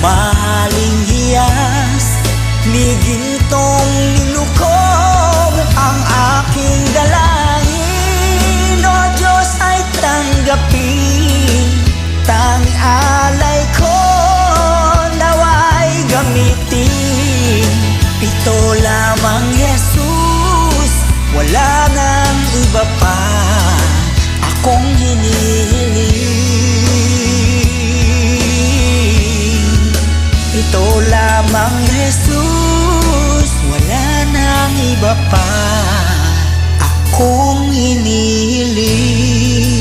mahaling hiyas ni gintong nilukob ang aking dalangin. O Diyos ay tanggapin, tanging alay ko naway gamitin. Ito lamang Jesus, wala nang iba pa akong hinihiling. Ito lamang Jesus, wala nang iba pa akong hinihiling.